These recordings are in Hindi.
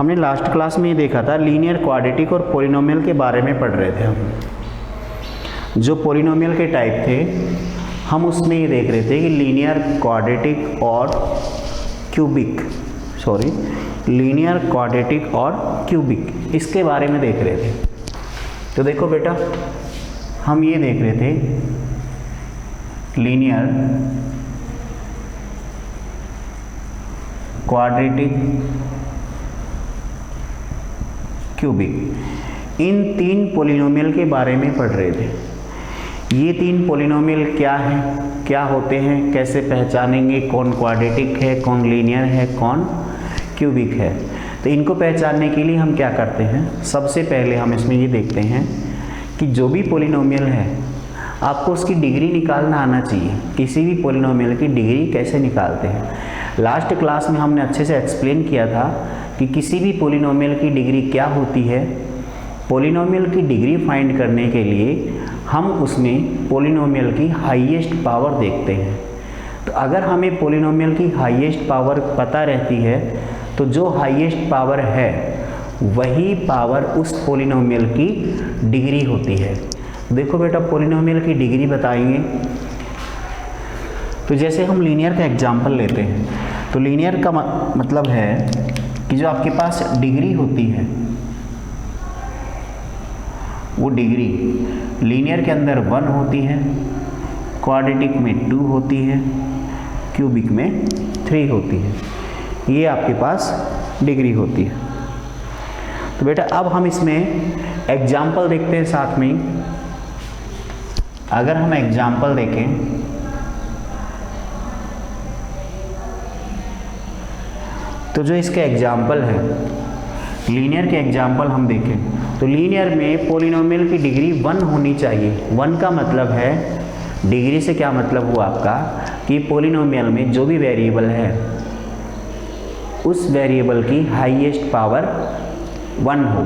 हमने लास्ट क्लास में ये देखा था, लीनियर क्वाड्रेटिक और पॉलिनोमियल के बारे में पढ़ रहे थे हम। जो पॉलिनोमियल के टाइप थे हम उसमें ये देख रहे थे कि लीनियर क्वाड्रेटिक और लीनियर क्वाड्रेटिक और क्यूबिक, इसके बारे में देख रहे थे। तो देखो बेटा, हम ये देख रहे थे लीनियर क्वाड्रेटिक क्यूबिक, इन तीन पॉलिनोमियल के बारे में पढ़ रहे थे। ये तीन पॉलिनोमियल क्या हैं, क्या होते हैं, कैसे पहचानेंगे कौन क्वाड्रेटिक है, कौन लीनियर है, कौन क्यूबिक है। तो इनको पहचानने के लिए हम क्या करते हैं, सबसे पहले हम इसमें ये देखते हैं कि जो भी पॉलिनोमियल है आपको उसकी डिग्री निकालना आना चाहिए। किसी भी पॉलिनोमियल की डिग्री कैसे निकालते हैं, लास्ट क्लास में हमने अच्छे से एक्सप्लेन किया था कि किसी भी पॉलिनोमियल की डिग्री क्या होती है। पॉलिनोमियल की डिग्री फाइंड करने के लिए हम उसमें पॉलिनोमियल की हाईएस्ट पावर देखते हैं। तो अगर हमें पॉलिनोमियल की हाईएस्ट पावर पता रहती है तो जो हाईएस्ट पावर है वही पावर उस पॉलिनोमियल की डिग्री होती है। देखो बेटा, पॉलिनोमियल की डिग्री बताएंगे तो जैसे हम लीनियर का एग्जाम्पल लेते हैं, तो लीनियर का मतलब है कि जो आपके पास डिग्री होती है वो डिग्री लीनियर के अंदर 1 होती है, क्वाड्रेटिक में 2 होती है, क्यूबिक में 3 होती है। ये आपके पास डिग्री होती है। तो बेटा अब हम इसमें एग्जाम्पल देखते हैं साथ में। अगर हम एग्जाम्पल देखें तो जो इसके एग्जाम्पल है, लीनियर के एग्जाम्पल हम देखें तो लीनियर में पॉलिनोमियल की डिग्री 1 होनी चाहिए। 1 का मतलब है, डिग्री से क्या मतलब हुआ आपका कि पॉलिनोमियल में जो भी वेरिएबल है उस वेरिएबल की हाईएस्ट पावर 1 हो।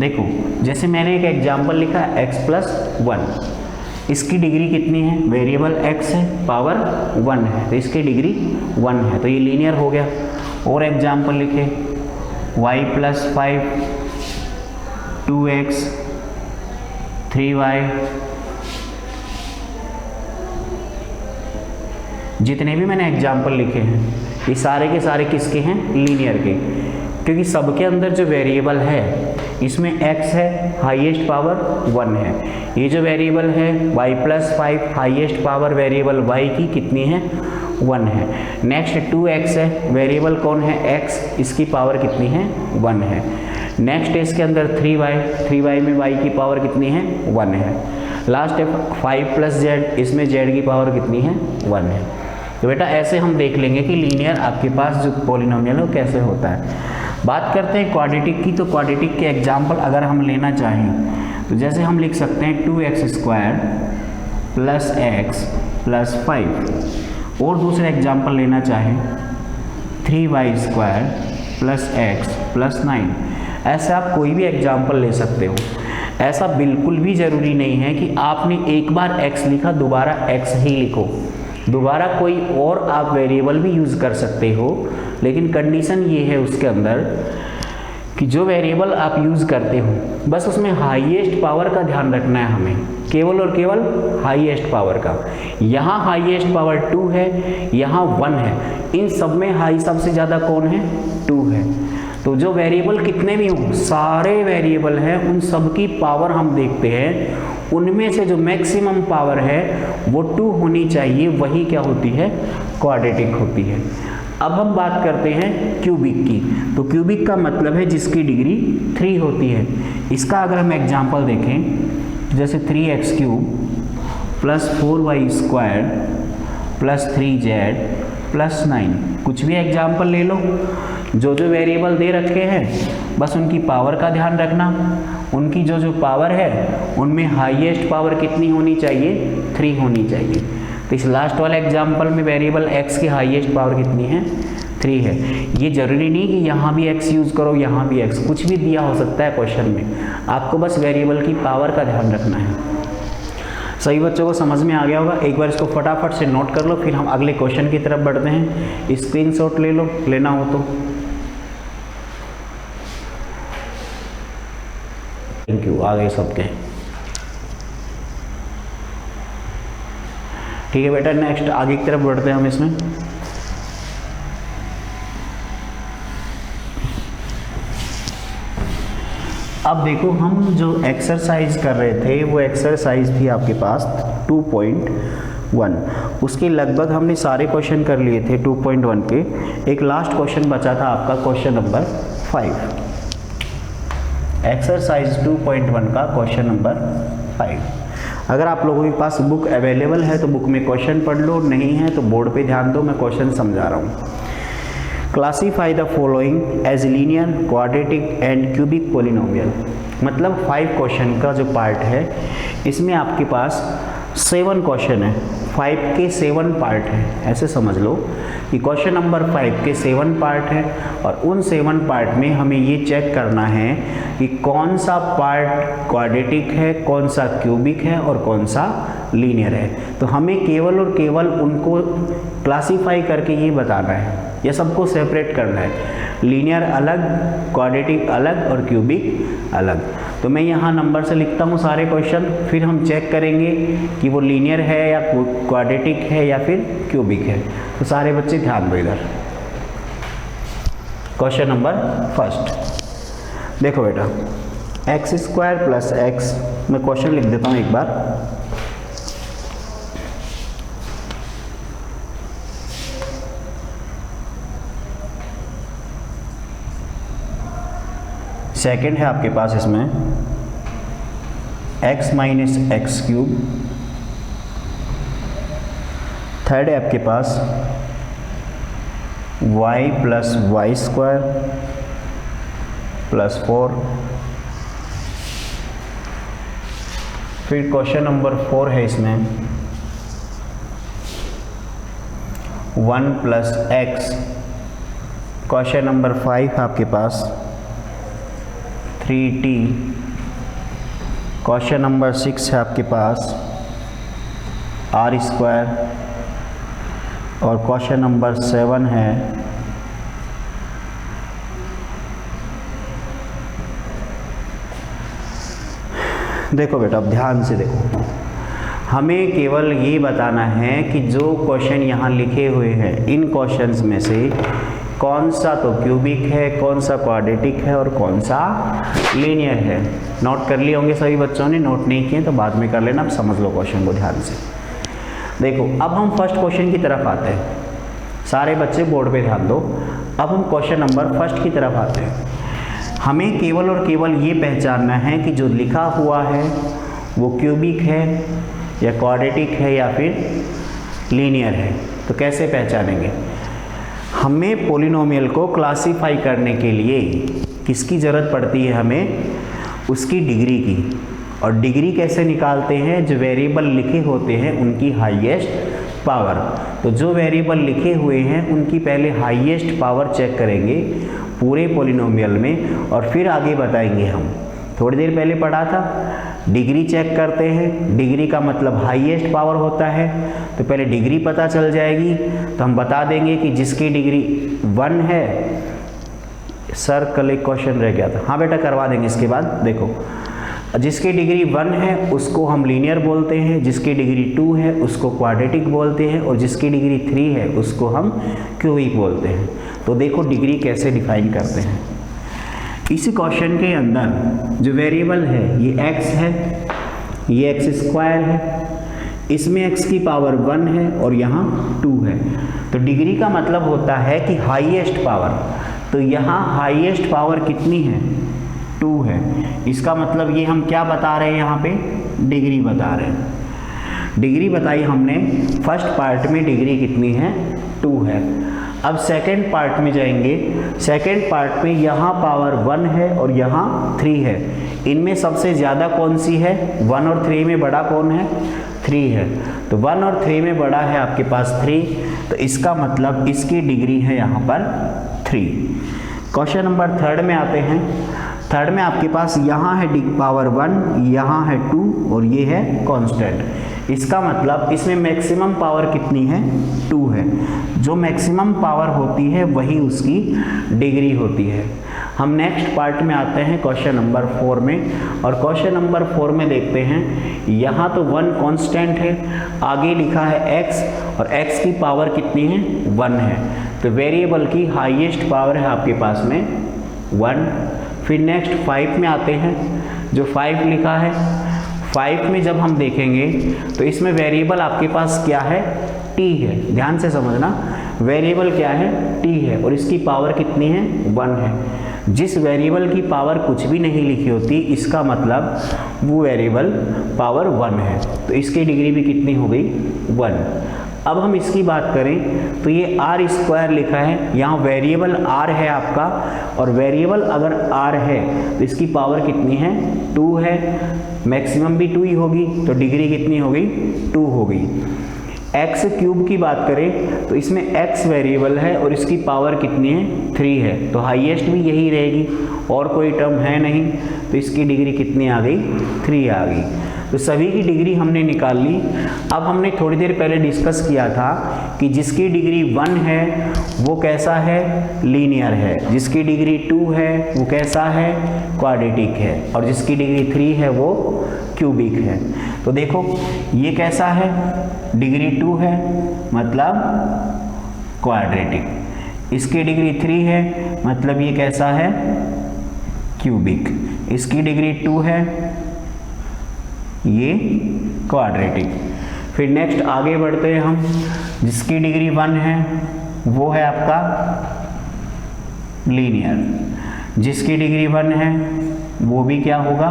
देखो जैसे मैंने एक एग्जाम्पल लिखा x + 1, इसकी डिग्री कितनी है, वेरिएबल x है, पावर 1 है, तो इसकी डिग्री 1 है, तो ये लीनियर हो गया। और एग्जाम्पल लिखे y + 5, 2x, 3y, जितने भी मैंने एग्जाम्पल लिखे हैं ये सारे के सारे किसके हैं, लीनियर के, क्योंकि सबके अंदर जो वेरिएबल है इसमें x है, हाईएस्ट पावर 1 है। ये जो वेरिएबल है y + 5, highest power variable y की कितनी है, 1 है। नेक्स्ट 2x है, वेरिएबल कौन है, x, इसकी पावर कितनी है, 1 है। नेक्स्ट है इसके अंदर 3y में y की पावर कितनी है, 1 है। लास्ट है 5 + z, इसमें z की पावर कितनी है, 1 है। तो बेटा ऐसे हम देख लेंगे कि लीनियर आपके पास जो पॉलिनोमियल है वो कैसे होता है। बात करते हैं क्वाड्रेटिक की, तो क्वाड्रेटिक के एग्जाम्पल अगर हम लेना चाहें तो जैसे हम लिख सकते हैं 2x² + x + 5, और दूसरे एग्जाम्पल लेना चाहें 3y² + x + 9। ऐसे आप कोई भी एग्जाम्पल ले सकते हो। ऐसा बिल्कुल भी ज़रूरी नहीं है कि आपने एक बार x लिखा दोबारा x ही लिखो, दोबारा कोई और आप वेरिएबल भी यूज़ कर सकते हो, लेकिन कंडीशन ये है उसके अंदर कि जो वेरिएबल आप यूज़ करते हो बस उसमें हाईएस्ट पावर का ध्यान रखना है हमें, केवल और केवल हाईएस्ट पावर का। यहाँ हाईएस्ट पावर 2 है, यहाँ 1 है, इन सब में हाई सबसे ज़्यादा कौन है, 2 है। तो जो वेरिएबल कितने भी हों, सारे वेरिएबल हैं, उन सब की पावर हम देखते हैं, उनमें से जो मैक्सिमम पावर है वो 2 होनी चाहिए, वही क्या होती है, क्वाड्रेटिक होती है। अब हम बात करते हैं क्यूबिक की, तो क्यूबिक का मतलब है जिसकी डिग्री 3 होती है। इसका अगर हम एग्जाम्पल देखें जैसे 3x³ + 4y² + 3z + 9, कुछ भी एग्जाम्पल ले लो, जो जो वेरिएबल दे रखे हैं बस उनकी पावर का ध्यान रखना, उनकी जो जो पावर है उनमें हाईएस्ट पावर कितनी होनी चाहिए, 3 होनी चाहिए। तो इस लास्ट वाले एग्जाम्पल में वेरिएबल x की हाईएस्ट पावर कितनी है, 3 है। ये जरूरी नहीं कि यहाँ भी x यूज़ करो, यहाँ भी x, कुछ भी दिया हो सकता है क्वेश्चन में, आपको बस वेरिएबल की पावर का ध्यान रखना है। सभी बच्चों को समझ में आ गया होगा। एक बार इसको फटाफट से नोट कर लो, फिर हम अगले क्वेश्चन की तरफ बढ़ते हैं। स्क्रीनशॉट ले लो, लेना हो तो। थैंक यू, आ गए सबके। ठीक है बेटा, नेक्स्ट आगे की तरफ बढ़ते हैं हम इसमें। अब देखो, हम जो एक्सरसाइज कर रहे थे वो एक्सरसाइज थी आपके पास 2.1, उसके लगभग हमने सारे क्वेश्चन कर लिए थे 2.1 के। एक लास्ट क्वेश्चन बचा था आपका, क्वेश्चन नंबर 5, एक्सरसाइज 2.1 का क्वेश्चन नंबर 5। अगर आप लोगों के पास बुक अवेलेबल है तो बुक में क्वेश्चन पढ़ लो, नहीं है तो बोर्ड पे ध्यान दो, मैं क्वेश्चन समझा रहा हूँ। Classify the following as linear, quadratic and cubic polynomial. मतलब 5 क्वेश्चन का जो पार्ट है, इसमें आपके पास 7 क्वेश्चन है, 5 के 7 पार्ट हैं। ऐसे समझ लो कि क्वेश्चन नंबर 5 के 7 पार्ट हैं, और उन 7 पार्ट में हमें ये चेक करना है कि कौन सा पार्ट क्वाड्रेटिक है, कौन सा क्यूबिक है और कौन सा लीनियर है। तो हमें केवल और केवल उनको क्लासीफाई करके ये बताना है, ये सबको सेपरेट करना है। लीनियर अलग, क्वाड्रेटिक अलग और क्यूबिक अलग। तो मैं यहाँ नंबर से लिखता हूँ सारे क्वेश्चन, फिर हम चेक करेंगे कि वो लीनियर है या क्वाड्रेटिक है या फिर क्यूबिक है। तो सारे बच्चे ध्यान दो इधर। क्वेश्चन नंबर फर्स्ट देखो बेटा, x² + x, मैं क्वेश्चन लिख देता हूँ एक बार। सेकंड है आपके पास इसमें x - x³। थर्ड है आपके पास y + y² + 4। फिर क्वेश्चन नंबर 4 है इसमें 1 + x। क्वेश्चन नंबर 5 है आपके पास 3t। क्वेश्चन नंबर 6 है आपके पास r²। और क्वेश्चन नंबर 7 है देखो बेटा, अब ध्यान से देखो, हमें केवल ये बताना है कि जो क्वेश्चन यहाँ लिखे हुए हैं, इन क्वेश्चंस में से कौन सा तो क्यूबिक है, कौन सा क्वाड्रेटिक है और कौन सा लीनियर है। नोट कर लिए होंगे सभी बच्चों ने, नोट नहीं किए तो बाद में कर लेना। अब समझ लो क्वेश्चन को ध्यान से। देखो, अब हम फर्स्ट क्वेश्चन की तरफ आते हैं। सारे बच्चे बोर्ड पे ध्यान दो। अब हम क्वेश्चन नंबर फर्स्ट की तरफ आते हैं। हमें केवल और केवल ये पहचानना है कि जो लिखा हुआ है वो क्यूबिक है या क्वाड्रेटिक है या फिर लीनियर है। तो कैसे पहचानेंगे? हमें पॉलिनोमियल को क्लासीफाई करने के लिए किसकी ज़रूरत पड़ती है? हमें उसकी डिग्री की। और डिग्री कैसे निकालते हैं? जो वेरिएबल लिखे होते हैं उनकी हाईएस्ट पावर। तो जो वेरिएबल लिखे हुए हैं उनकी पहले हाईएस्ट पावर चेक करेंगे पूरे पॉलिनोमियल में, और फिर आगे बताएंगे हम। थोड़ी देर पहले पढ़ा था, डिग्री चेक करते हैं। डिग्री का मतलब हाईएस्ट पावर होता है। तो पहले डिग्री पता चल जाएगी तो हम बता देंगे कि जिसकी डिग्री 1 है। सर कल एक क्वेश्चन रह गया था, हाँ बेटा करवा देंगे इसके बाद। देखो, जिसकी डिग्री 1 है उसको हम लीनियर बोलते हैं, जिसकी डिग्री 2 है उसको क्वाड्रेटिक बोलते हैं, और जिसकी डिग्री 3 है उसको हम क्यूबिक बोलते हैं। तो देखो डिग्री कैसे डिफाइन करते हैं। इसी क्वेश्चन के अंदर जो वेरिएबल है ये x है, ये x² है, इसमें x की पावर 1 है और यहाँ 2 है। तो डिग्री का मतलब होता है कि हाईएस्ट पावर। तो यहाँ हाईएस्ट पावर कितनी है? 2 है। इसका मतलब ये हम क्या बता रहे हैं? यहाँ पे डिग्री बता रहे हैं। डिग्री बताई हमने, फर्स्ट पार्ट में डिग्री कितनी है? 2 है। अब सेकंड पार्ट में जाएंगे। सेकंड पार्ट में यहाँ पावर 1 है और यहाँ 3 है। इनमें सबसे ज़्यादा कौन सी है? 1 और 3 में बड़ा कौन है? 3 है। तो 1 और 3 में बड़ा है आपके पास 3। तो इसका मतलब इसकी डिग्री है यहाँ पर 3। क्वेश्चन नंबर 3 में आते हैं। थर्ड में आपके पास यहाँ है डी पावर 1, यहाँ है 2 और ये है कांस्टेंट। इसका मतलब इसमें मैक्सिमम पावर कितनी है, 2 है। जो मैक्सिमम पावर होती है वही उसकी डिग्री होती है। हम नेक्स्ट पार्ट में आते हैं क्वेश्चन नंबर 4 में, और क्वेश्चन नंबर 4 में देखते हैं यहाँ तो 1 कांस्टेंट है, आगे लिखा है x और x की पावर कितनी है, 1 है। तो वेरिएबल की हाईएस्ट पावर है आपके पास में 1। फिर नेक्स्ट 5 में आते हैं, जो 5 लिखा है, 5 में जब हम देखेंगे तो इसमें वेरिएबल आपके पास क्या है, t है। ध्यान से समझना, वेरिएबल क्या है, t है और इसकी पावर कितनी है, 1 है। जिस वेरिएबल की पावर कुछ भी नहीं लिखी होती, इसका मतलब वो वेरिएबल पावर 1 है। तो इसकी डिग्री भी कितनी हो गई, 1। अब हम इसकी बात करें तो ये r स्क्वायर लिखा है, यहाँ वेरिएबल r है आपका, और वेरिएबल अगर r है तो इसकी पावर कितनी है, 2 है। मैक्सिमम भी 2 ही होगी, तो डिग्री कितनी हो गई, 2 हो गई। x क्यूब की बात करें तो इसमें x वेरिएबल है और इसकी पावर कितनी है, 3 है। तो हाईएस्ट भी यही रहेगी और कोई टर्म है नहीं, तो इसकी डिग्री कितनी आ गई, 3 आ गई। तो सभी की डिग्री हमने निकाल ली। अब हमने थोड़ी देर पहले डिस्कस किया था कि जिसकी डिग्री 1 है वो कैसा है, लीनियर है। जिसकी डिग्री 2 है वो कैसा है, क्वाड्रेटिक है। और जिसकी डिग्री 3 है वो क्यूबिक है। तो देखो ये कैसा है, डिग्री 2 है मतलब क्वाड्रेटिक। इसकी डिग्री 3 है मतलब ये कैसा है, क्यूबिक। इसकी डिग्री 2 है, ये क्वाड्रेटिक। फिर नेक्स्ट आगे बढ़ते हैं हम, जिसकी डिग्री 1 है वो है आपका लीनियर। जिसकी डिग्री 1 है वो भी क्या होगा,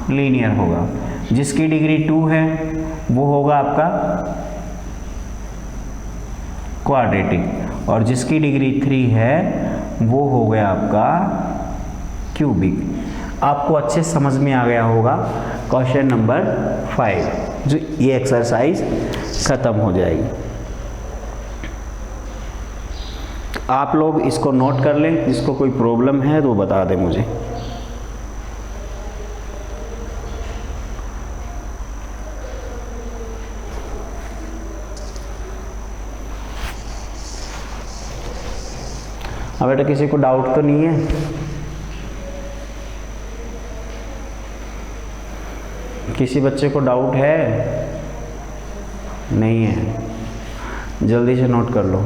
लीनियर होगा। जिसकी डिग्री 2 है वो होगा आपका क्वाड्रेटिक, और जिसकी डिग्री 3 है वो हो गया आपका क्यूबिक। आपको अच्छे समझ में आ गया होगा क्वेश्चन नंबर 5, जो ये एक्सरसाइज खत्म हो जाएगी। आप लोग इसको नोट कर लें, जिसको कोई प्रॉब्लम है तो बता दें मुझे। अब बेटा किसी को डाउट तो नहीं है? किसी बच्चे को डाउट है? नहीं है, जल्दी से नोट कर लो।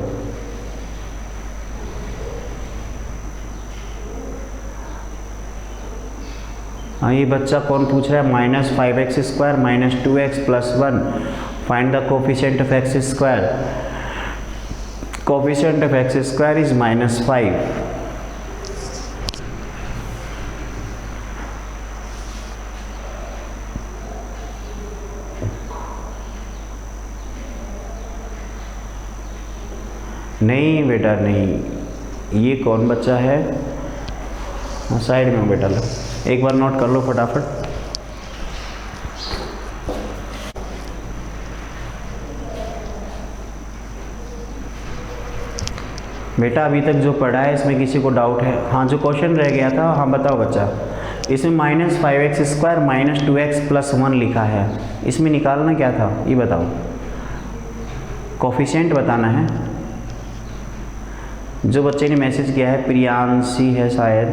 हाँ, ये बच्चा कौन पूछ रहा है, -5x² - 2x + 1 find the coefficient of x²। Coefficient of x² is -5। नहीं बेटा नहीं, ये कौन बच्चा है, साइड में बेटा लो, एक बार नोट कर लो फटाफट। बेटा अभी तक जो पढ़ा है इसमें किसी को डाउट है? हाँ, जो क्वेश्चन रह गया था, हाँ बताओ बच्चा। इसमें -5x² - 2x + 1 लिखा है, इसमें निकालना क्या था ये बताओ। कोफिशिएंट बताना है। जो बच्चे ने मैसेज किया है, प्रियांशी है शायद,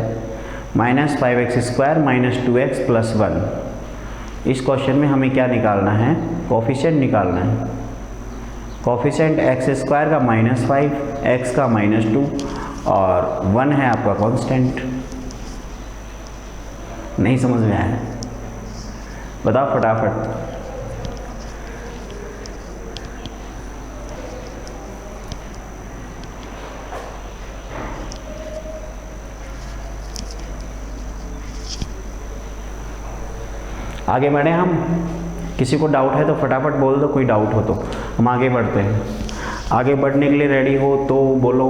-5x² - 2x + 1। इस क्वेश्चन में हमें क्या निकालना है, कोफिशिएंट निकालना है। कोफिशिएंट x² का -5, x का -2 और 1 है आपका कांस्टेंट। नहीं समझ में आया? बताओ फटाफट। आगे बढ़े हम, किसी को डाउट है तो फटाफट बोल दो, कोई डाउट हो तो हम आगे बढ़ते हैं। आगे बढ़ने के लिए रेडी हो तो बोलो।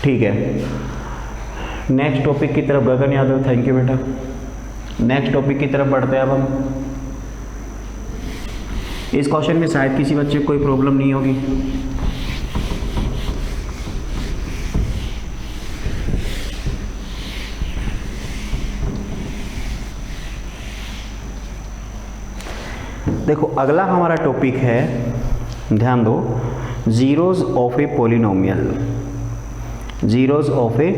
ठीक है, नेक्स्ट टॉपिक की तरफ, गगन यादव थैंक यू बेटा। नेक्स्ट टॉपिक की तरफ बढ़ते हैं अब हम। इस क्वेश्चन में शायद किसी बच्चे को कोई प्रॉब्लम नहीं होगी। देखो अगला हमारा टॉपिक है, ध्यान दो, zeros of a polynomial. Zeros of a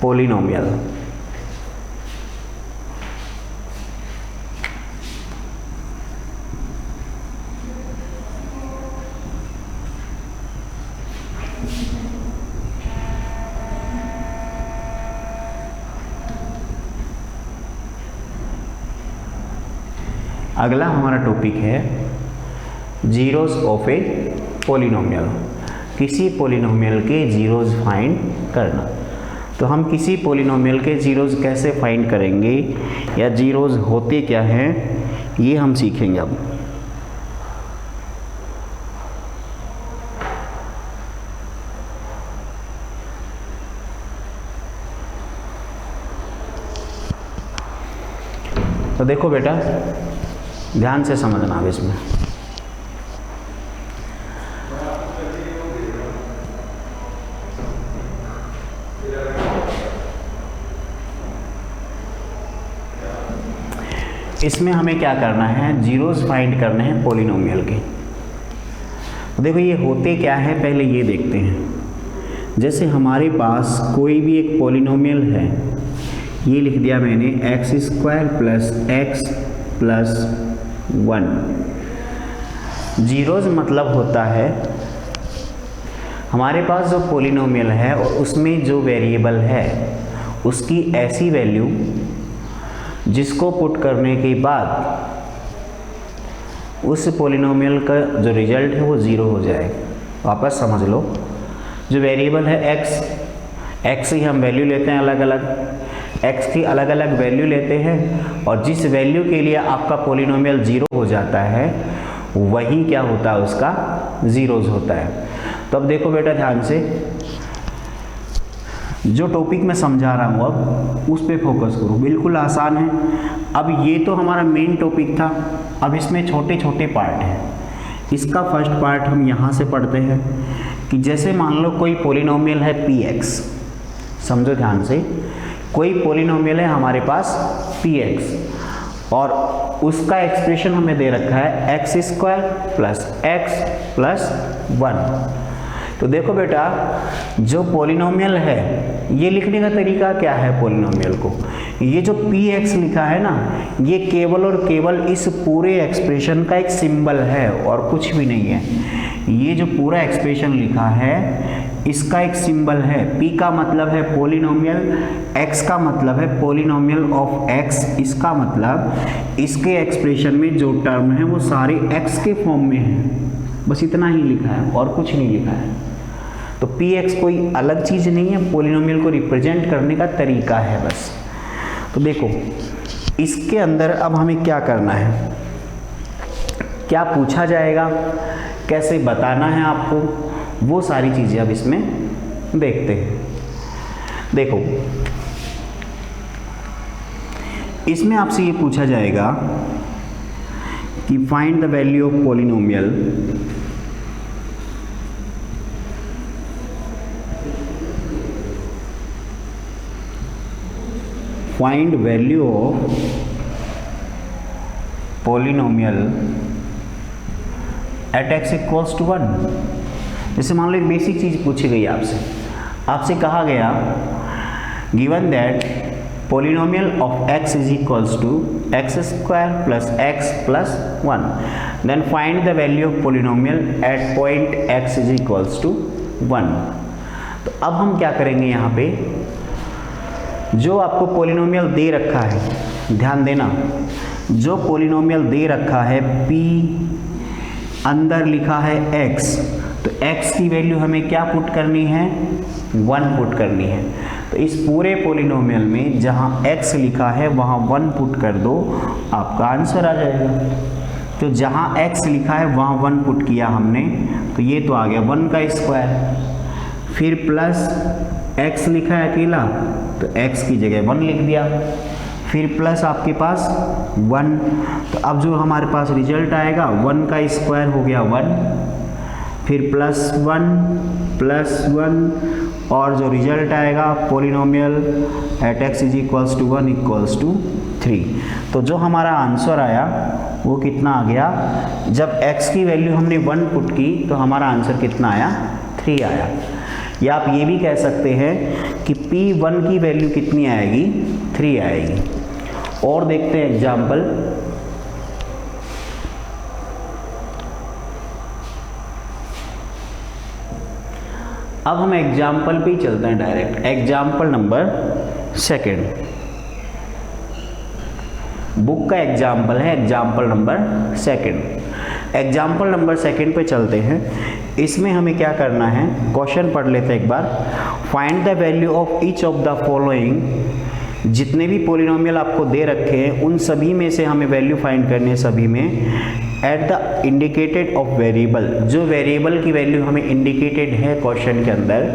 polynomial. अगला हमारा टॉपिक है जीरोज ऑफ ए पॉलिनोमियल। किसी पॉलिनोमियल के जीरोज फाइंड करना। तो हम किसी पॉलिनोमियल के जीरोज कैसे फाइंड करेंगे या जीरोज होते क्या हैं, ये हम सीखेंगे अब। तो देखो बेटा, ध्यान से समझना अब इसमें। इसमें हमें क्या करना है, जीरोस फाइंड करने हैं पॉलिनोमियल के। तो देखो ये होते क्या है, पहले ये देखते हैं। जैसे हमारे पास कोई भी एक पॉलिनोमियल है, ये लिख दिया मैंने x square plus x plus 1। Zeros मतलब होता है हमारे पास जो पॉलिनोमियल है और उसमें जो वेरिएबल है उसकी ऐसी वैल्यू जिसको पुट करने के बाद उस पॉलिनोमियल का जो रिजल्ट है वो ज़ीरो हो जाएगा। वापस समझ लो, जो वेरिएबल है एक्स ही हम वैल्यू लेते हैं अलग अलग, एक्स की अलग अलग वैल्यू लेते हैं और जिस वैल्यू के लिए आपका पॉलिनोमियल ज़ीरो हो जाता है वही क्या होता है, उसका ज़ीरोज़ होता है। तो अब देखो बेटा ध्यान से, जो टॉपिक मैं समझा रहा हूँ अब उस पर फोकस करो, बिल्कुल आसान है। अब ये तो हमारा मेन टॉपिक था, अब इसमें छोटे छोटे पार्ट हैं। इसका फर्स्ट पार्ट हम यहाँ से पढ़ते हैं कि जैसे मान लो कोई पॉलिनोमियल है px, समझो ध्यान से, कोई पॉलिनोमियल है हमारे पास px और उसका एक्सप्रेशन हमें दे रखा है x square plus x plus 1। तो देखो बेटा, जो पॉलिनोमियल है ये लिखने का तरीका क्या है पॉलिनोमियल को, ये जो px लिखा है ना, ये केवल और केवल इस पूरे एक्सप्रेशन का एक सिंबल है और कुछ भी नहीं है। ये जो पूरा एक्सप्रेशन लिखा है इसका एक सिंबल है। p का मतलब है पॉलिनोमियल, x का मतलब है पॉलिनोमियल ऑफ x, इसका मतलब इसके एक्सप्रेशन में जो टर्म है वो सारे x के फॉर्म में है, बस इतना ही लिखा है और कुछ नहीं लिखा है। तो px कोई अलग चीज़ नहीं है, पॉलिनोमियल को रिप्रेजेंट करने का तरीका है बस। तो देखो इसके अंदर अब हमें क्या करना है, क्या पूछा जाएगा, कैसे बताना है आपको, वो सारी चीज़ें अब इसमें देखते हैं। देखो इसमें आपसे ये पूछा जाएगा कि find the value of polynomial find value of polynomial at x equals to 1। जैसे मान लो एक बेसिक चीज़ पूछी गई आपसे कहा गया given that polynomial of x is equals to x square plus x plus 1, then find the value of polynomial at point x is equals to 1। तो अब हम क्या करेंगे, यहाँ पे जो आपको पॉलिनोमियल दे रखा है, ध्यान देना, जो पॉलिनोमियल दे रखा है p, अंदर लिखा है x, तो x की वैल्यू हमें क्या पुट करनी है, 1 पुट करनी है। तो इस पूरे पॉलिनोमियल में जहाँ x लिखा है वहाँ 1 पुट कर दो, आपका आंसर आ जाएगा। तो जहाँ x लिखा है वहाँ 1 पुट किया हमने, तो ये तो आ गया 1 का स्क्वायर। फिर प्लस x लिखा है अकेला, तो x की जगह 1 लिख दिया। फिर प्लस आपके पास 1, तो अब जो हमारे पास रिजल्ट आएगा 1 का स्क्वायर हो गया 1, फिर प्लस 1 और जो रिजल्ट आएगा polynomial at x is equals to 1 equals to 3। तो जो हमारा आंसर आया वो कितना आ गया, जब x की वैल्यू हमने 1 पुट की तो हमारा आंसर कितना आया, 3 आया। या आप ये भी कह सकते हैं कि P1 की वैल्यू कितनी आएगी, 3 आएगी। और देखते हैं एग्जाम्पल। अब हम एग्जाम्पल पे ही चलते हैं डायरेक्ट। एग्जाम्पल नंबर 2, बुक का एग्जाम्पल है एग्जाम्पल नंबर 2। एग्जाम्पल नंबर 2 पे चलते हैं। इसमें हमें क्या करना है, क्वेश्चन पढ़ लेते हैं एक बार। Find the value of each of the following. जितने भी पॉलिनोमियल आपको दे रखे हैं उन सभी में से हमें वैल्यू फाइंड करनी है सभी में, at the indicated of variable. जो वेरिएबल की वैल्यू हमें इंडिकेटेड है क्वेश्चन के अंदर,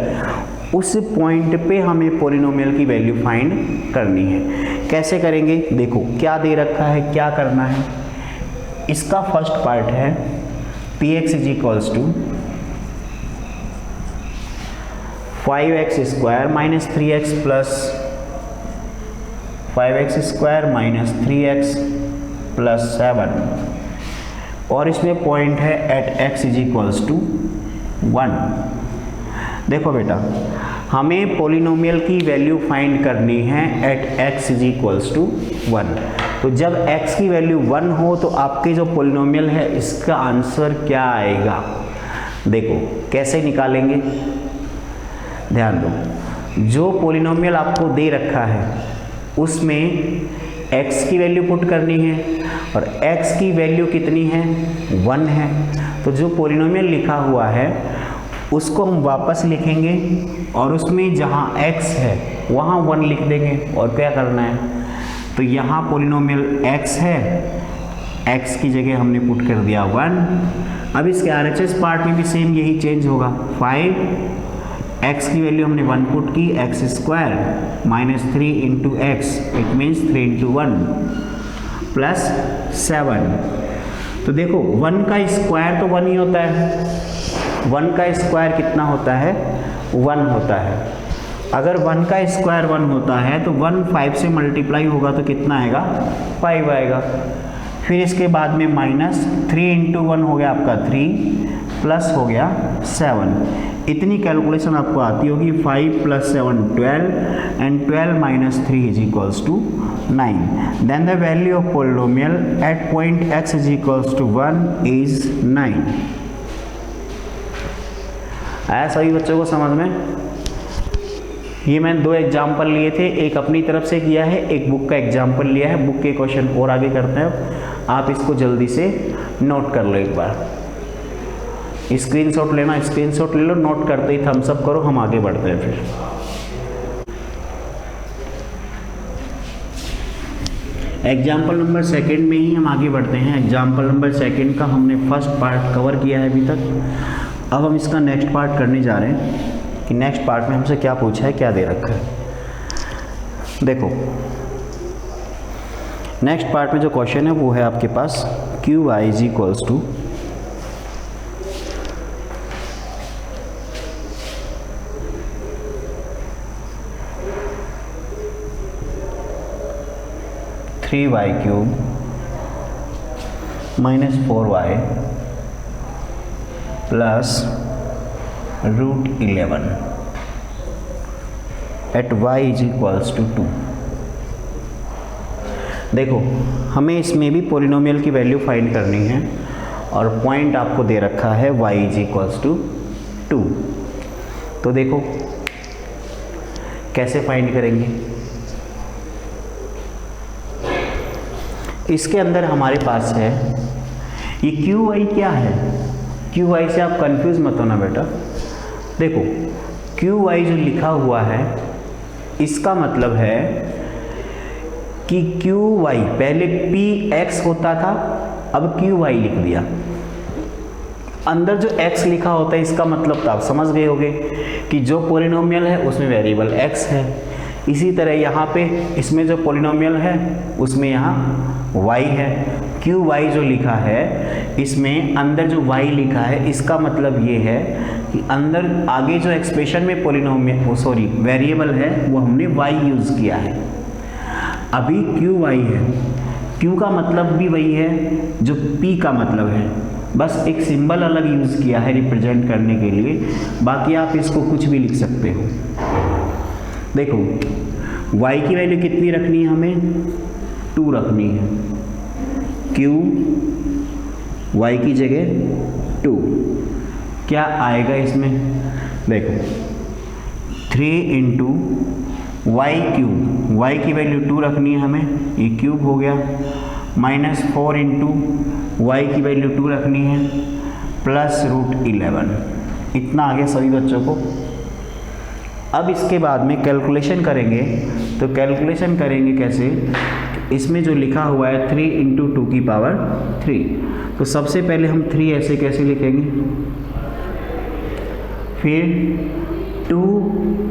उस पॉइंट पे हमें पॉलिनोमियल की वैल्यू फाइंड करनी है। कैसे करेंगे, देखो क्या दे रखा है, क्या करना है। इसका फर्स्ट पार्ट है px is equals to 5x square minus 3x plus 5x square minus 3x plus 7, और इसमें पॉइंट है at x is equals to 1। देखो बेटा, हमें पॉलिनोमियल की वैल्यू फाइंड करनी है at x is equals to 1। तो जब x की वैल्यू 1 हो तो आपके जो पॉलिनोमियल है इसका आंसर क्या आएगा, देखो कैसे निकालेंगे। ध्यान दो, जो पॉलिनोमियल आपको दे रखा है उसमें x की वैल्यू पुट करनी है और x की वैल्यू कितनी है, 1 है। तो जो पॉलिनोमियल लिखा हुआ है उसको हम वापस लिखेंगे और उसमें जहाँ x है वहाँ 1 लिख देंगे। और क्या करना है, तो यहाँ पॉलिनोमियल x है, x की जगह हमने पुट कर दिया 1। अब इसके RHS पार्ट में भी सेम यही चेंज होगा। 5x की वैल्यू हमने 1 पुट की, x square minus 3 into x, it means 3 into 1 plus 7। तो देखो 1 का स्क्वायर तो 1 ही होता है, 1 का स्क्वायर कितना होता है, 1 होता है। अगर 1 का स्क्वायर 1 होता है तो 1 5 से मल्टीप्लाई होगा तो कितना आएगा, 5 आएगा। फिर इसके बाद में माइनस 3 इंटू 1 हो गया आपका 3 प्लस हो गया 7। इतनी कैलकुलेशन आपको आती होगी। 5 plus 7 12 and 12 minus 3 is equals to 9। Then the value of polynomial at point x is equals to 1 is 9। आया सभी बच्चों को समझ में। ये मैंने 2 एग्जाम्पल लिए थे, एक अपनी तरफ से किया है, एक बुक का एग्जाम्पल लिया है। बुक के क्वेश्चन और आगे करते हैं, आप इसको जल्दी से नोट कर लो एक बार। स्क्रीनशॉट लेना, स्क्रीनशॉट ले लो, नोट करते ही थम्स अप करो, हम आगे बढ़ते हैं। फिर एग्जाम्पल नंबर 2 में ही हम आगे बढ़ते हैं। एग्जाम्पल नंबर 2 का हमने फर्स्ट पार्ट कवर किया है अभी तक। अब हम इसका नेक्स्ट पार्ट करने जा रहे हैं कि नेक्स्ट पार्ट में हमसे क्या पूछा है, क्या दे रखा है। देखो नेक्स्ट पार्ट में जो क्वेश्चन है वो है आपके पास QI is equals to 3y cube minus 4y plus root 11 at y is equals to 2। देखो हमें इसमें भी पॉलिनोमियल की वैल्यू फाइंड करनी है और पॉइंट आपको दे रखा है y इज इक्वल्स टू 2। तो देखो कैसे फाइंड करेंगे। इसके अंदर हमारे पास है ये QI क्या है, QI से आप कंफ्यूज मत होना बेटा। देखो QI जो लिखा हुआ है इसका मतलब है कि QY पहले PX होता था, अब QY लिख दिया। अंदर जो x लिखा होता है इसका मतलब तो आप समझ गए होंगे कि जो पॉलिनोमियल है उसमें वेरिएबल x है। इसी तरह यहाँ पे इसमें जो पॉलिनोमियल है उसमें यहाँ y है। क्यू वाई जो लिखा है इसमें अंदर जो y लिखा है इसका मतलब ये है कि अंदर आगे जो एक्सप्रेशन में पॉलिनोमियल वेरिएबल है वो हमने y यूज़ किया है। अभी क्यू वाई है, क्यू का मतलब भी वही है जो p का मतलब है, बस एक सिंबल अलग यूज़ किया है रिप्रेजेंट करने के लिए, बाकी आप इसको कुछ भी लिख सकते हो। देखो y की वैल्यू कितनी रखनी है हमें, 2 रखनी है, q y की जगह 2, क्या आएगा इसमें, देखो 3 इंटू वाई क्यूब, वाई की वैल्यू 2 रखनी है हमें, ये क्यूब हो गया, माइनस 4 इंटू वाई की वैल्यू 2 रखनी है, प्लस √11, इतना आ गया सभी बच्चों को। अब इसके बाद में कैलकुलेशन करेंगे, तो कैलकुलेशन करेंगे कैसे, इसमें जो लिखा हुआ है 3 इंटू 2 की पावर 3, तो सबसे पहले हम 3 ऐसे कैसे लिखेंगे, फिर 2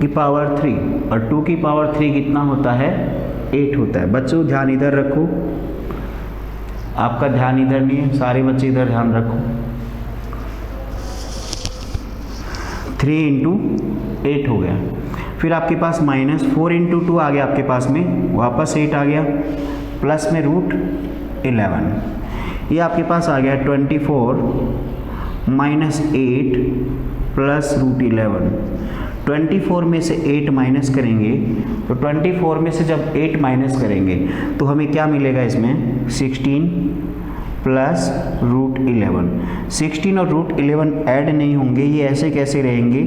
की पावर 3, और 2 की पावर 3 कितना होता है, 8 होता है। बच्चों ध्यान इधर रखो, आपका ध्यान इधर नहीं है, सारे बच्चे इधर ध्यान रखो। 3 इंटू 8 हो गया, फिर आपके पास माइनस 4 इंटू 2 आ गया आपके पास में, वापस 8 आ गया, प्लस में √11, ये आपके पास आ गया 24 माइनस 8 प्लस √11। 24 में से 8 माइनस करेंगे, तो 24 में से जब 8 माइनस करेंगे तो हमें क्या मिलेगा इसमें, 16 प्लस √11। 16 और √11 ऐड नहीं होंगे, ये ऐसे कैसे रहेंगे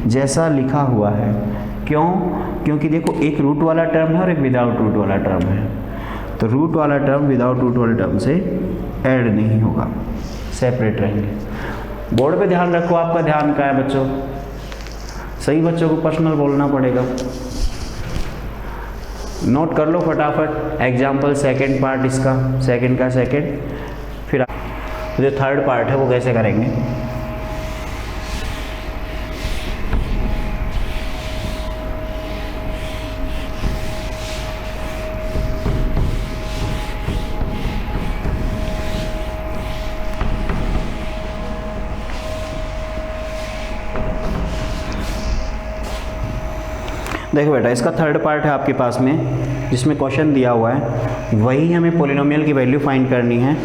जैसा लिखा हुआ है, क्यों, क्योंकि देखो एक रूट वाला टर्म है और एक विदाउट रूट वाला टर्म है, तो रूट वाला टर्म विदाउट रूट वाले टर्म से ऐड नहीं होगा, सेपरेट रहेंगे। बोर्ड पे ध्यान रखो, आपका ध्यान कहाँ है बच्चों, सही बच्चों को पर्सनल बोलना पड़ेगा, नोट कर लो फटाफट। एग्जाम्पल सेकंड पार्ट इसका, सेकंड का सेकंड, फिर जो थर्ड पार्ट है वो कैसे करेंगे। देखो बेटा, इसका थर्ड पार्ट है आपके पास में, जिसमें क्वेश्चन दिया हुआ है, वही हमें पॉलिनोमियल की वैल्यू फाइंड करनी है,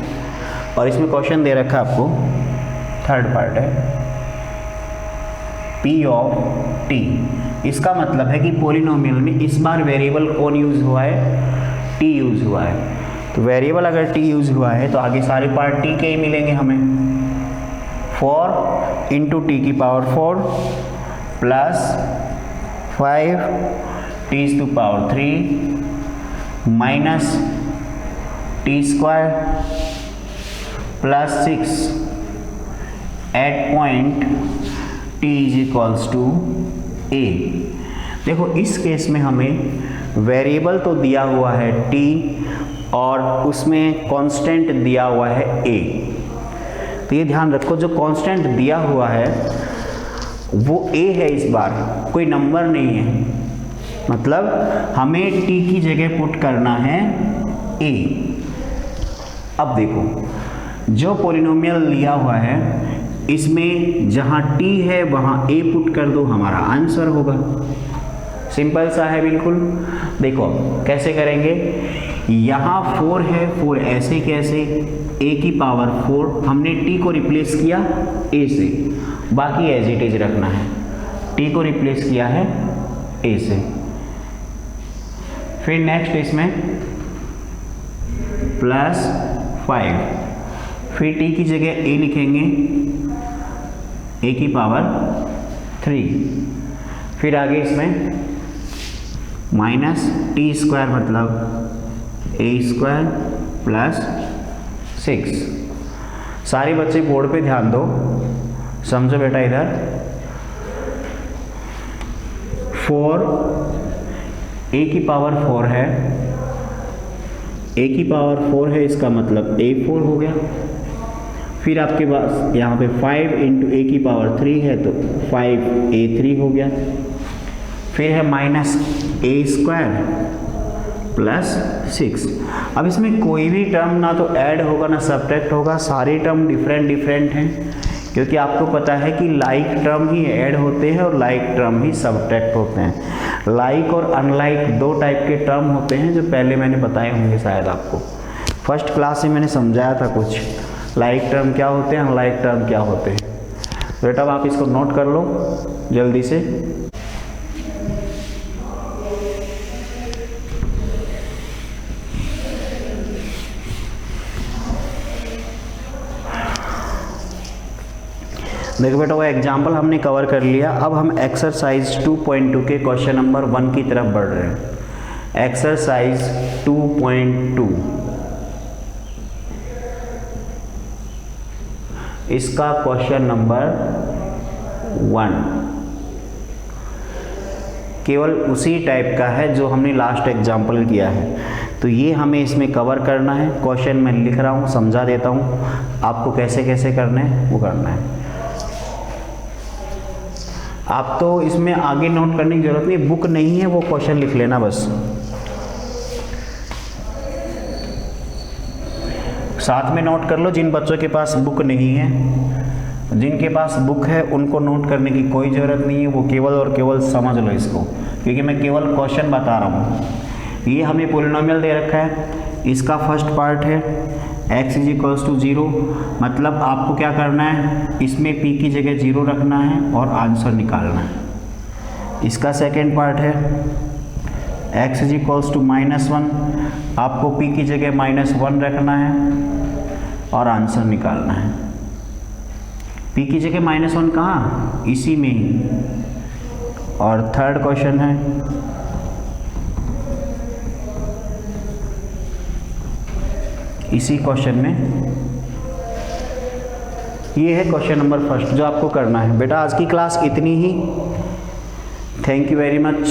और इसमें क्वेश्चन दे रखा है आपको, थर्ड पार्ट है p ऑफ t, इसका मतलब है कि पॉलिनोमियल में इस बार वेरिएबल कौन यूज हुआ है, t यूज हुआ है, तो वेरिएबल अगर t यूज हुआ है तो आगे सारे पार्ट t के ही मिलेंगे हमें। 4 इंटू टी की power 4 plus 5 t to power 3 minus t square plus 6 at point t is equals to a। देखो इस केस में हमें वेरिएबल तो दिया हुआ है t और उसमें कांस्टेंट दिया हुआ है a, तो ये ध्यान रखो जो कांस्टेंट दिया हुआ है वो a है, इस बार कोई नंबर नहीं है, मतलब हमें t की जगह पुट करना है a। अब देखो जो पॉलिनोमियल लिया हुआ है इसमें जहाँ t है वहाँ a पुट कर दो, हमारा आंसर होगा, सिंपल सा है बिल्कुल। देखो कैसे करेंगे, यहाँ 4 है, 4 ऐसे कैसे, a की पावर 4, हमने t को रिप्लेस किया a से, बाकी एज इट इज रखना है, t को रिप्लेस किया है a से। फिर नेक्स्ट इसमें प्लस 5, फिर t की जगह a लिखेंगे, a की पावर 3, फिर आगे इसमें माइनस टी स्क्वायर मतलब a स्क्वायर प्लस 6। सारे बच्चे बोर्ड पे ध्यान दो, समझो बेटा, इधर 4 a की पावर 4 है, a की पावर 4 है, इसका मतलब a4 हो गया। फिर आपके पास यहाँ पे 5 इंटू a की पावर 3 है तो 5a3 हो गया। फिर है माइनस a स्क्वायर प्लस 6। अब इसमें कोई भी टर्म ना तो ऐड होगा ना सब्ट्रैक्ट होगा, सारे टर्म डिफरेंट हैं, क्योंकि आपको पता है कि लाइक टर्म ही ऐड होते हैं और लाइक टर्म ही सब्ट्रैक्ट होते हैं। लाइक और अनलाइक दो टाइप के टर्म होते हैं जो पहले मैंने बताए होंगे शायद आपको, फर्स्ट क्लास में मैंने समझाया था कुछ, लाइक टर्म क्या होते हैं, अनलाइक टर्म क्या होते हैं। बेटा अब आप इसको नोट कर लो जल्दी से। देखो बेटा वो एग्जाम्पल हमने कवर कर लिया। अब हम एक्सरसाइज 2.2 के क्वेश्चन नंबर 1 की तरफ बढ़ रहे हैं। एक्सरसाइज 2.2, इसका क्वेश्चन नंबर 1 केवल उसी टाइप का है जो हमने लास्ट एग्जाम्पल किया है, तो ये हमें इसमें कवर करना है। क्वेश्चन मैं लिख रहा हूँ, समझा देता हूँ आपको कैसे कैसे करना है वो करना है। आप तो इसमें आगे नोट करने की जरूरत नहीं, बुक नहीं है वो क्वेश्चन लिख लेना बस। साथ में नोट कर लो जिन बच्चों के पास बुक नहीं है, जिनके पास बुक है उनको नोट करने की कोई ज़रूरत नहीं है, वो केवल और केवल समझ लो इसको, क्योंकि मैं केवल क्वेश्चन बता रहा हूँ। ये हमें पॉलिनोमियल दे रखा है, इसका फर्स्ट पार्ट है x इज इक्वल्स टू 0, मतलब आपको क्या करना है, इसमें p की जगह 0 रखना है और आंसर निकालना है। इसका सेकेंड पार्ट है x इज इक्वल्स टू -1, आपको p की जगह -1 रखना है और आंसर निकालना है। p की जगह -1 कहाँ, इसी में ही। और थर्ड क्वेश्चन है इसी क्वेश्चन में, ये है क्वेश्चन नंबर फर्स्ट जो आपको करना है। बेटा आज की क्लास इतनी ही। Thank you very much.